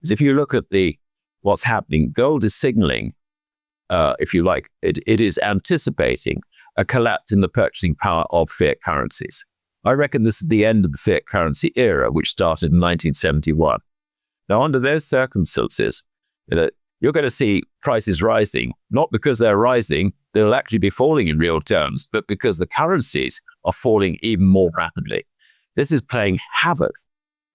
is if you look at what's happening, gold is signaling, if you like, it is anticipating a collapse in the purchasing power of fiat currencies. I reckon this is the end of the fiat currency era, which started in 1971. Now, under those circumstances, you're going to see prices rising, not because they're rising, they'll actually be falling in real terms, but because the currencies are falling even more rapidly. This is playing havoc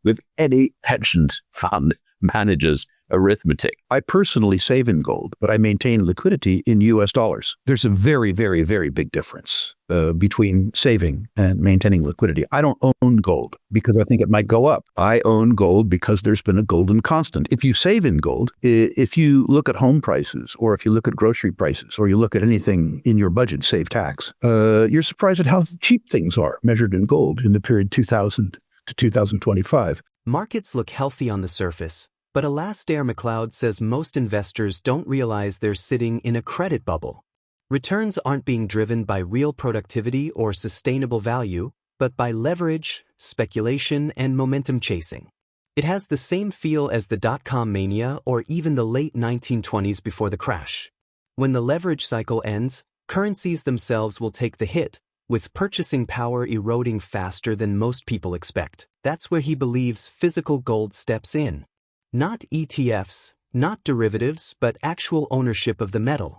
with any pension fund manager's arithmetic. I personally save in gold, but I maintain liquidity in US dollars. There's a very, very, very big difference between saving and maintaining liquidity. I don't own gold because I think it might go up. I own gold because there's been a golden constant. If you save in gold, if you look at home prices, or if you look at grocery prices, or you look at anything in your budget, save tax, you're surprised at how cheap things are measured in gold in the period 2000 to 2025. Markets look healthy on the surface, but Alasdair Macleod says most investors don't realize they're sitting in a credit bubble. Returns aren't being driven by real productivity or sustainable value, but by leverage, speculation, and momentum chasing. It has the same feel as the dot-com mania or even the late 1920s before the crash. When the leverage cycle ends, currencies themselves will take the hit, with purchasing power eroding faster than most people expect. That's where he believes physical gold steps in. Not ETFs, not derivatives, but actual ownership of the metal.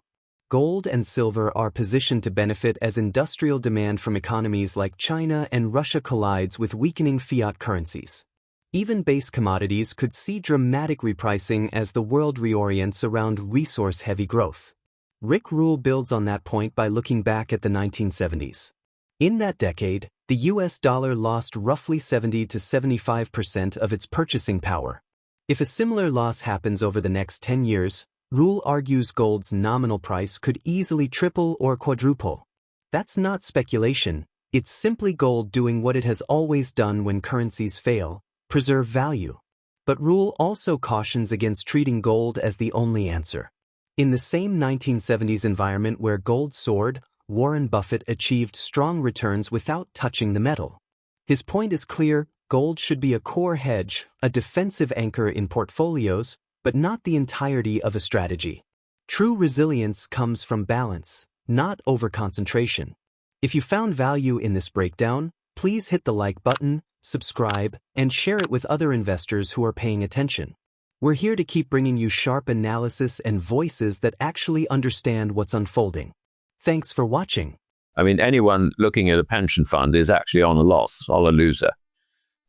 Gold and silver are positioned to benefit as industrial demand from economies like China and Russia collides with weakening fiat currencies. Even base commodities could see dramatic repricing as the world reorients around resource-heavy growth. Rick Rule builds on that point by looking back at the 1970s. In that decade, the US dollar lost roughly 70 to 75% of its purchasing power. If a similar loss happens over the next 10 years, Rule argues gold's nominal price could easily triple or quadruple. That's not speculation, it's simply gold doing what it has always done when currencies fail: preserve value. But Rule also cautions against treating gold as the only answer. In the same 1970s environment where gold soared, Warren Buffett achieved strong returns without touching the metal. His point is clear: gold should be a core hedge, a defensive anchor in portfolios, but not the entirety of a strategy. True resilience comes from balance, not overconcentration. If you found value in this breakdown, please hit the like button, subscribe, and share it with other investors who are paying attention. We're here to keep bringing you sharp analysis and voices that actually understand what's unfolding. Thanks for watching. I mean, anyone looking at a pension fund is actually on a loss, or a loser.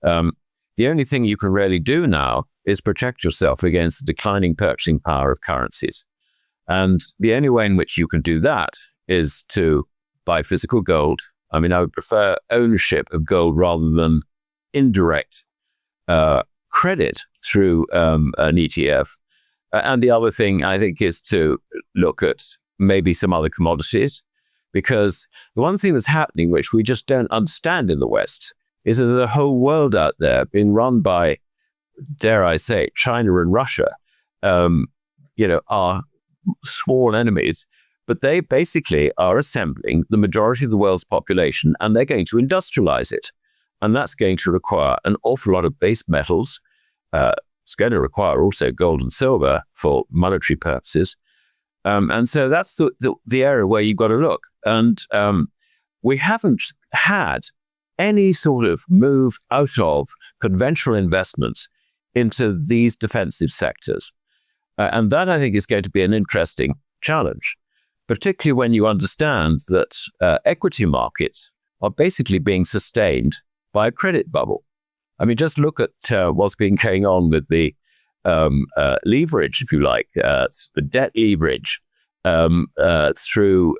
The only thing you can really do now is protect yourself against the declining purchasing power of currencies. And the only way in which you can do that is to buy physical gold. I mean, I would prefer ownership of gold rather than indirect credit through an ETF. And the other thing, I think, is to look at maybe some other commodities, because the one thing that's happening, which we just don't understand in the West, is that there's a whole world out there being run by, dare I say, China and Russia, are small enemies, but they basically are assembling the majority of the world's population, and they're going to industrialize it. And that's going to require an awful lot of base metals. It's going to require also gold and silver for monetary purposes. And so that's the area where you've got to look. And we haven't had any sort of move out of conventional investments into these defensive sectors. And that, I think, is going to be an interesting challenge, particularly when you understand that equity markets are basically being sustained by a credit bubble. I mean, just look at what's been going on with the leverage, if you like, the debt leverage through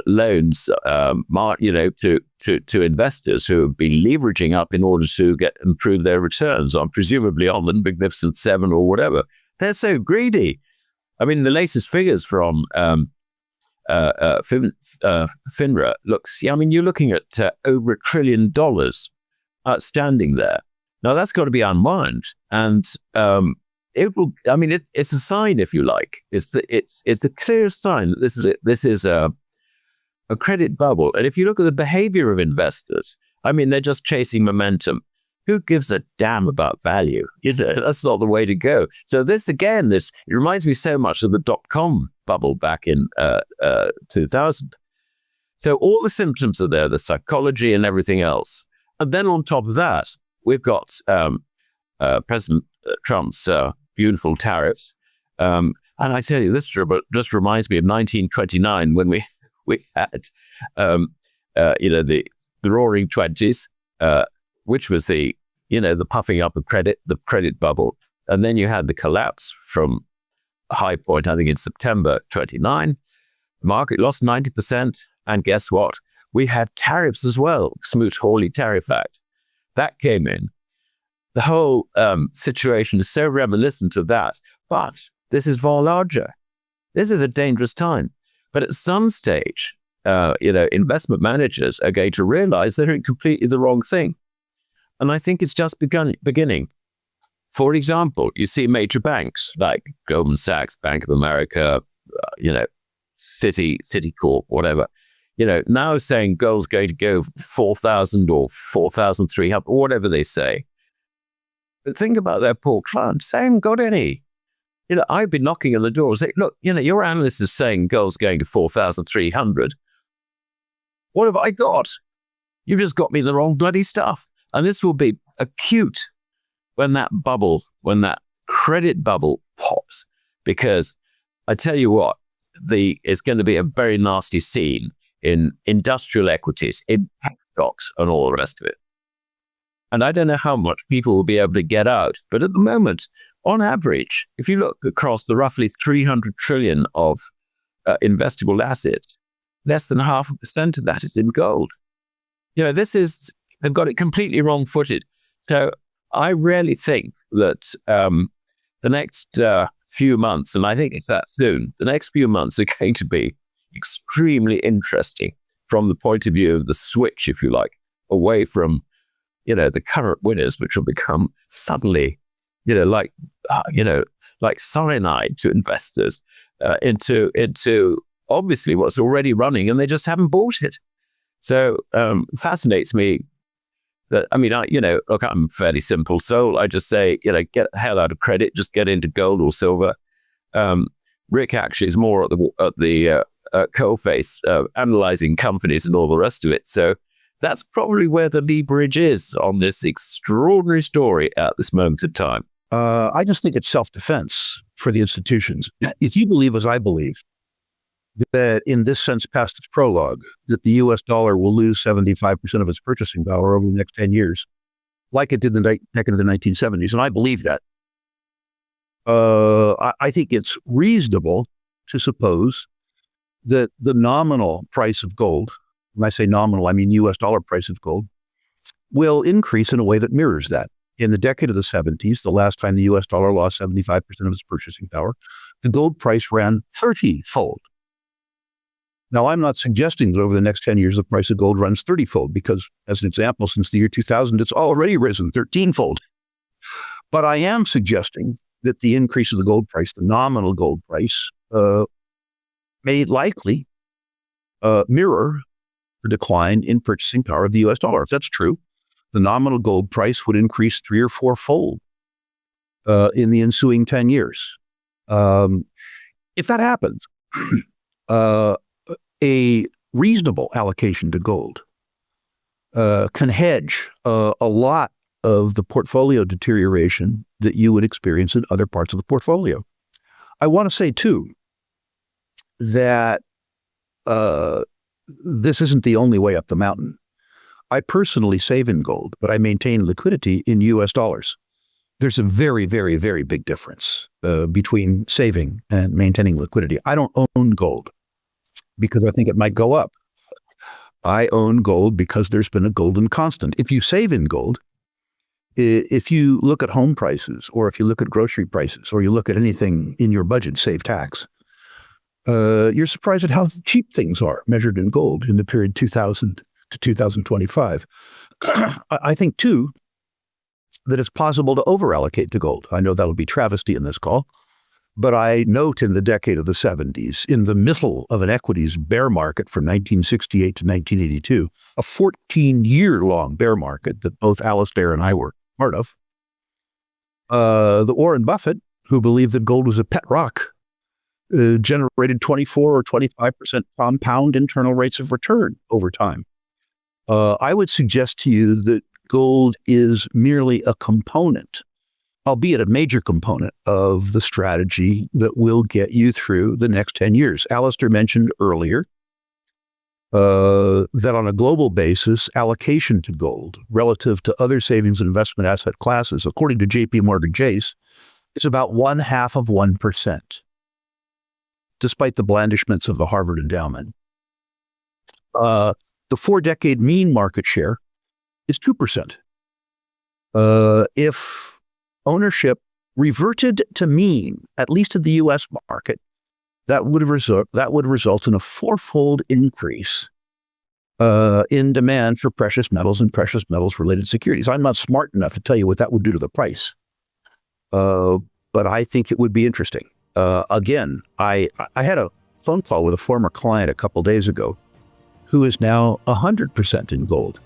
loans, to investors who have been leveraging up in order to improve their returns on, presumably on the Magnificent Seven or whatever. They're so greedy. I mean, the latest figures from FINRA looks. I mean, you're looking at over $1 trillion outstanding there. Now that's got to be unwound, and it will. I mean, it's a sign, if you like. It's the clearest sign that this is a credit bubble. And if you look at the behavior of investors, I mean, they're just chasing momentum. who gives a damn about value? That's not the way to go. So it reminds me so much of the dot-com bubble back in 2000. So all the symptoms are there, the psychology and everything else. And then on top of that, we've got President Trump's beautiful tariffs. And I tell you, this just reminds me of 1929 when we had, the roaring 20s, which was the puffing up of credit, the credit bubble. And then you had the collapse from a high point, I think in September 29. The market lost 90%. And guess what? We had tariffs as well, Smoot-Hawley Tariff Act. That came in. The whole situation is so reminiscent of that. But this is far larger. This is a dangerous time. But at some stage, investment managers are going to realize they're doing completely the wrong thing. And I think it's just beginning. For example, you see major banks like Goldman Sachs, Bank of America, Citicorp, whatever, now saying gold's going to go 4,000 or 4,300, whatever they say. But think about their poor clients. They haven't got any. I've been knocking on the door and saying, look, your analyst is saying gold's going to 4,300. What have I got? You've just got me the wrong bloody stuff. And this will be acute when that credit bubble pops. Because I tell you what, it's going to be a very nasty scene in industrial equities, in stocks and all the rest of it. And I don't know how much people will be able to get out. But at the moment, on average, if you look across the roughly 300 trillion of investable assets, less than 0.5% of that is in gold. They've got it completely wrong-footed. So I really think that the next few months, and I think it's that soon, the next few months are going to be extremely interesting from the point of view of the switch, if you like, away from, the current winners, which will become suddenly, like cyanide to investors, into obviously what's already running, and they just haven't bought it. So fascinates me that, look, I'm a fairly simple soul. I just say, get the hell out of credit, just get into gold or silver. Rick actually is more at the coalface, analyzing companies and all the rest of it. So that's probably where the leverage is on this extraordinary story at this moment in time. I just think it's self-defense for the institutions. If you believe, as I believe, that in this sense past its prologue, that the U.S. dollar will lose 75% of its purchasing power over the next 10 years, like it did in the decade of the 1970s, and I believe that, I think it's reasonable to suppose that the nominal price of gold, when I say nominal, I mean U.S. dollar price of gold, will increase in a way that mirrors that. In the decade of the 70s, the last time the U.S. dollar lost 75% of its purchasing power, the gold price ran 30-fold. Now, I'm not suggesting that over the next 10 years, the price of gold runs 30-fold, because as an example, since the year 2000, it's already risen 13-fold. But I am suggesting that the increase of the gold price, the nominal gold price, may likely mirror the decline in purchasing power of the U.S. dollar. If that's true, the nominal gold price would increase 3 or 4-fold in the ensuing 10 years. If that happens, a reasonable allocation to gold can hedge a lot of the portfolio deterioration that you would experience in other parts of the portfolio. I want to say, too, that this isn't the only way up the mountain. I personally save in gold, but I maintain liquidity in U.S. dollars. There's a very, very, very big difference between saving and maintaining liquidity. I don't own gold because I think it might go up. I own gold because there's been a golden constant. If you save in gold, if you look at home prices, or if you look at grocery prices, or you look at anything in your budget, save tax, you're surprised at how cheap things are measured in gold in the period 2000 to 2025. I think, too, that it's possible to over-allocate to gold. I know that'll be travesty in this call, But I note in the decade of the 70s, in the middle of an equities bear market from 1968 to 1982, a 14-year-long bear market that both Alasdair and I were part of, the Warren Buffett, who believed that gold was a pet rock, generated 24 or 25% compound internal rates of return over time. I would suggest to you that gold is merely a component, albeit a major component of the strategy that will get you through the next 10 years. Alasdair mentioned earlier that on a global basis, allocation to gold relative to other savings and investment asset classes, according to JP Morgan Chase, is about 0.5%, despite the blandishments of the Harvard endowment. The 4-decade mean market share is 2%. If ownership reverted to mean, at least in the U.S. market, that would result in a 4-fold increase in demand for precious metals and precious metals-related securities. I'm not smart enough to tell you what that would do to the price, but I think it would be interesting. Again, I had a phone call with a former client a couple days ago who is now 100% in gold.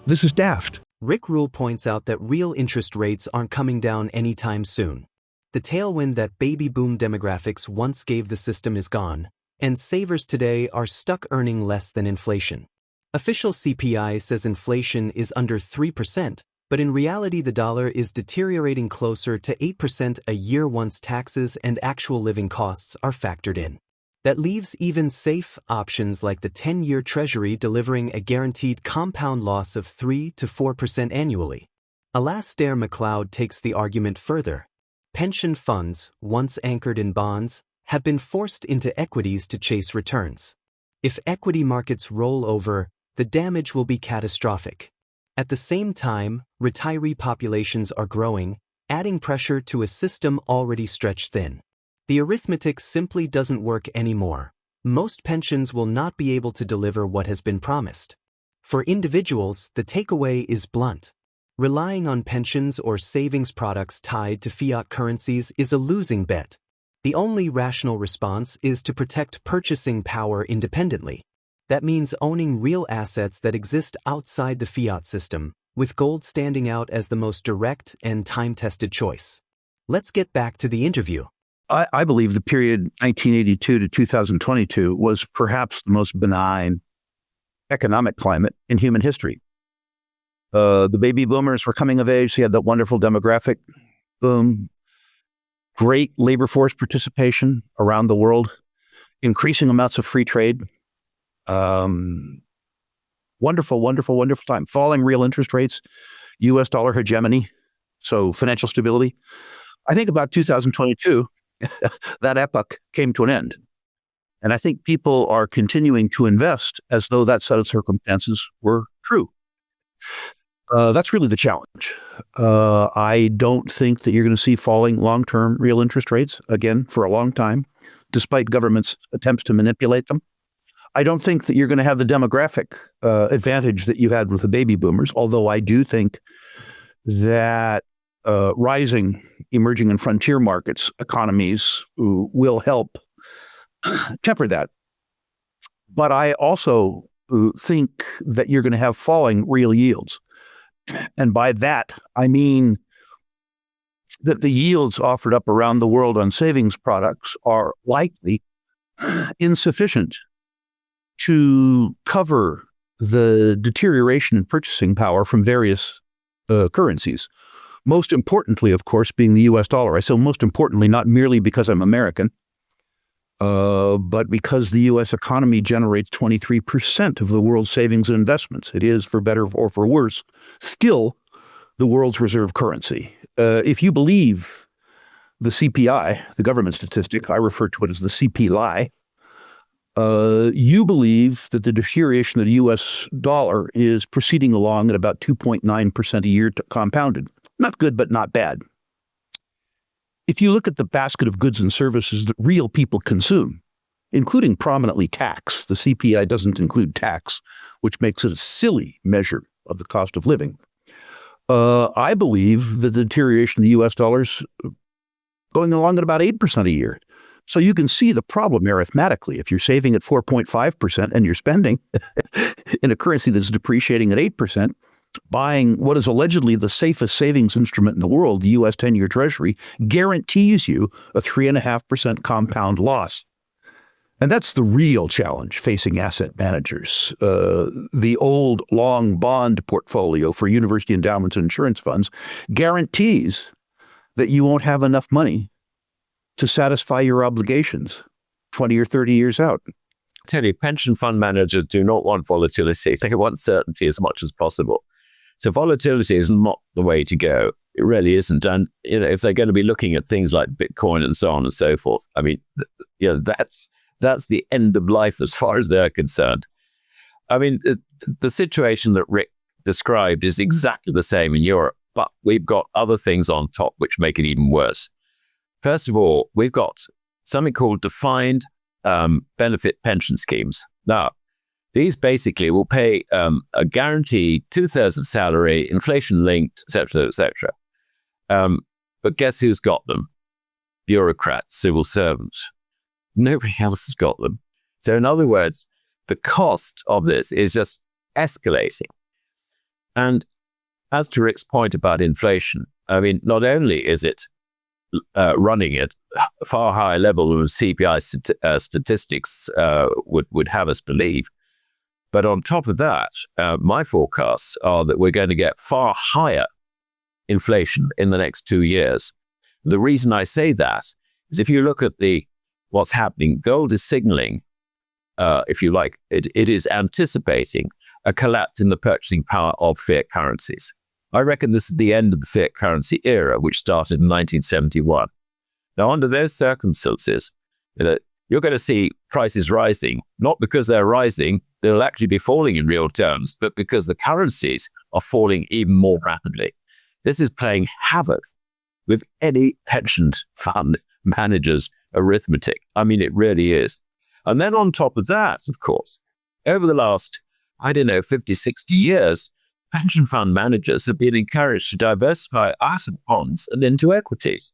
This is daft. Rick Rule points out that real interest rates aren't coming down anytime soon. The tailwind that baby boom demographics once gave the system is gone, and savers today are stuck earning less than inflation. Official CPI says inflation is under 3%, but in reality the dollar is deteriorating closer to 8% a year once taxes and actual living costs are factored in. That leaves even safe options like the 10-year Treasury delivering a guaranteed compound loss of 3 to 4% annually. Alasdair Macleod takes the argument further. Pension funds, once anchored in bonds, have been forced into equities to chase returns. If equity markets roll over, the damage will be catastrophic. At the same time, retiree populations are growing, adding pressure to a system already stretched thin. The arithmetic simply doesn't work anymore. Most pensions will not be able to deliver what has been promised. For individuals, the takeaway is blunt. Relying on pensions or savings products tied to fiat currencies is a losing bet. The only rational response is to protect purchasing power independently. That means owning real assets that exist outside the fiat system, with gold standing out as the most direct and time-tested choice. Let's get back to the interview. I believe the period 1982 to 2022 was perhaps the most benign economic climate in human history. The baby boomers were coming of age. They had that wonderful demographic boom, great labor force participation around the world, increasing amounts of free trade. Wonderful, wonderful, wonderful time. Falling real interest rates, U.S. dollar hegemony, so financial stability. I think about 2022, that epoch came to an end. And I think people are continuing to invest as though that set of circumstances were true. That's really the challenge. I don't think that you're going to see falling long-term real interest rates again for a long time, despite governments' attempts to manipulate them. I don't think that you're going to have the demographic advantage that you had with the baby boomers, although I do think that rising emerging and frontier markets, economies will help temper that. But I also think that you're going to have falling real yields. And by that, I mean that the yields offered up around the world on savings products are likely insufficient to cover the deterioration in purchasing power from various currencies. Most importantly, of course, being the U.S. dollar. I say most importantly, not merely because I'm American, but because the U.S. economy generates 23% of the world's savings and investments. It is, for better or for worse, still the world's reserve currency. If you believe the CPI, the government statistic, I refer to it as the CPI, you believe that the deterioration of the U.S. dollar is proceeding along at about 2.9% a year compounded. Not good, but not bad. If you look at the basket of goods and services that real people consume, including prominently tax, the CPI doesn't include tax, which makes it a silly measure of the cost of living. I believe that the deterioration of the U.S. dollar's going along at about 8% a year. So you can see the problem arithmetically. If you're saving at 4.5% and you're spending in a currency that's depreciating at 8%, buying what is allegedly the safest savings instrument in the world, the U.S. 10-year Treasury, guarantees you a 3.5% compound loss. And that's the real challenge facing asset managers. The old long bond portfolio for university endowments and insurance funds guarantees that you won't have enough money to satisfy your obligations 20 or 30 years out. I tell you, pension fund managers do not want volatility. They want certainty as much as possible. So volatility is not the way to go. It really isn't. And if they're going to be looking at things like Bitcoin and so on and so forth, I mean, that's the end of life as far as they're concerned. I mean, the situation that Rick described is exactly the same in Europe, but we've got other things on top which make it even worse. First of all, we've got something called defined benefit pension schemes. Now, these basically will pay a guaranteed 2/3 of salary, inflation-linked, etc., etc. But guess who's got them? Bureaucrats, civil servants. Nobody else has got them. So in other words, the cost of this is just escalating. And as to Rick's point about inflation, I mean, not only is it running at a far higher level than CPI statistics would have us believe, but on top of that, my forecasts are that we're going to get far higher inflation in the next 2 years. The reason I say that is if you look at what's happening, gold is signaling, if you like, it is anticipating a collapse in the purchasing power of fiat currencies. I reckon this is the end of the fiat currency era, which started in 1971. Now, under those circumstances, you're going to see prices rising, not because they're rising, they'll actually be falling in real terms, but because the currencies are falling even more rapidly. This is playing havoc with any pension fund manager's arithmetic. I mean, it really is. And then on top of that, of course, over the last, 50, 60 years, pension fund managers have been encouraged to diversify out of bonds and into equities.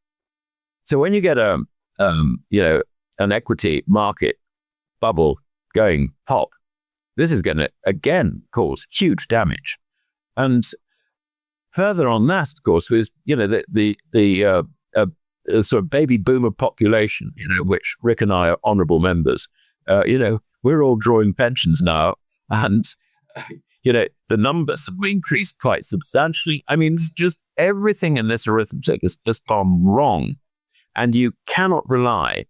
So when you get an equity market bubble going pop, this is going to again cause huge damage. And further on that, of course, was the sort of baby boomer population, which Rick and I are honourable members. We're all drawing pensions now, and the numbers have increased quite substantially. I mean, it's just everything in this arithmetic has just gone wrong. And you cannot rely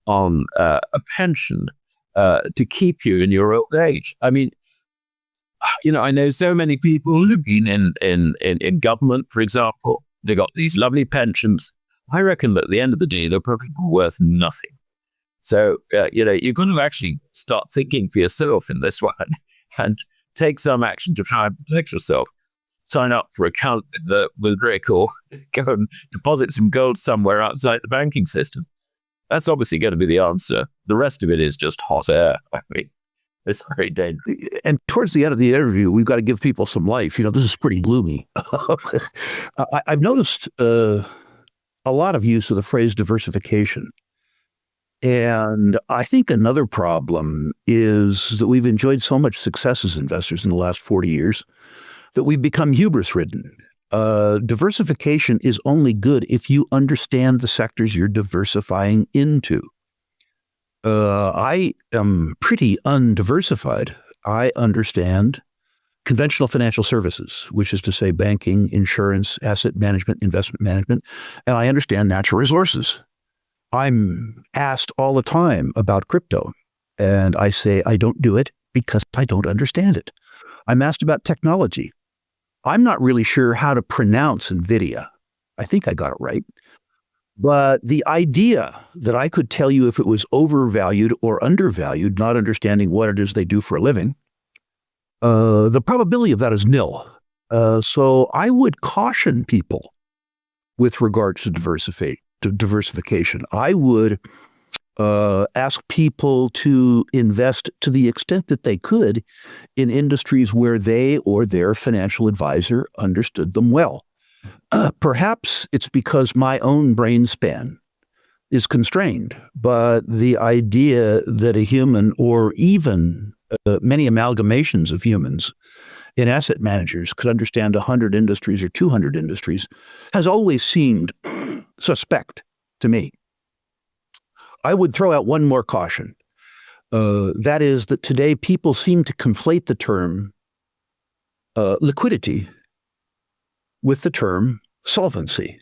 on a pension to keep you in your old age. I mean, I know so many people who've been in government, for example. They got these lovely pensions. I reckon that at the end of the day, they're probably worth nothing. So, you're going to actually start thinking for yourself in this one and take some action to try and protect yourself. Sign up for account with Rick, or go and deposit some gold somewhere outside the banking system. That's obviously going to be the answer. The rest of it is just hot air. I mean, it's very dangerous. And towards the end of the interview, we've got to give people some life. This is pretty gloomy. I've noticed a lot of use of the phrase diversification. And I think another problem is that we've enjoyed so much success as investors in the last 40 years that we've become hubris-ridden. Diversification is only good if you understand the sectors you're diversifying into. I am pretty undiversified. I understand conventional financial services, which is to say banking, insurance, asset management, investment management, and I understand natural resources. I'm asked all the time about crypto, and I say I don't do it because I don't understand it. I'm asked about technology. I'm not really sure how to pronounce NVIDIA. I think I got it right. But the idea that I could tell you if it was overvalued or undervalued, not understanding what it is they do for a living, the probability of that is nil. So I would caution people with regards to diversification. I would ask people to invest to the extent that they could in industries where they or their financial advisor understood them well. Perhaps it's because my own brain span is constrained, but the idea that a human, or even many amalgamations of humans in asset managers, could understand 100 industries or 200 industries has always seemed suspect to me. I would throw out one more caution. That is that today people seem to conflate the term liquidity with the term solvency.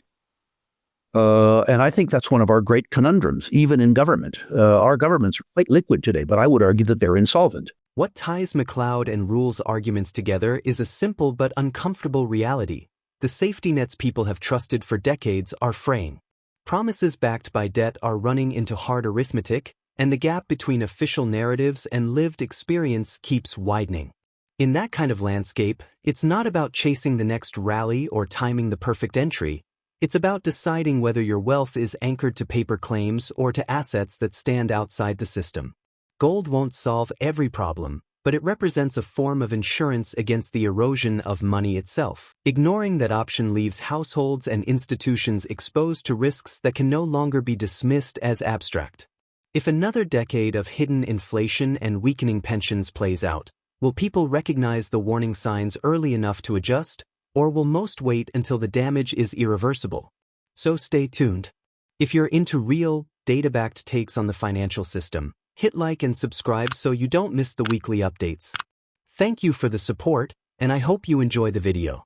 And I think that's one of our great conundrums, even in government. Our governments are quite liquid today, but I would argue that they're insolvent. What ties Macleod and Rule's arguments together is a simple but uncomfortable reality. The safety nets people have trusted for decades are fraying. Promises backed by debt are running into hard arithmetic, and the gap between official narratives and lived experience keeps widening. In that kind of landscape, it's not about chasing the next rally or timing the perfect entry. It's about deciding whether your wealth is anchored to paper claims or to assets that stand outside the system. Gold won't solve every problem, but it represents a form of insurance against the erosion of money itself. Ignoring that option leaves households and institutions exposed to risks that can no longer be dismissed as abstract. If another decade of hidden inflation and weakening pensions plays out, will people recognize the warning signs early enough to adjust, or will most wait until the damage is irreversible? So stay tuned. If you're into real, data-backed takes on the financial system, hit like and subscribe so you don't miss the weekly updates. Thank you for the support, and I hope you enjoy the video.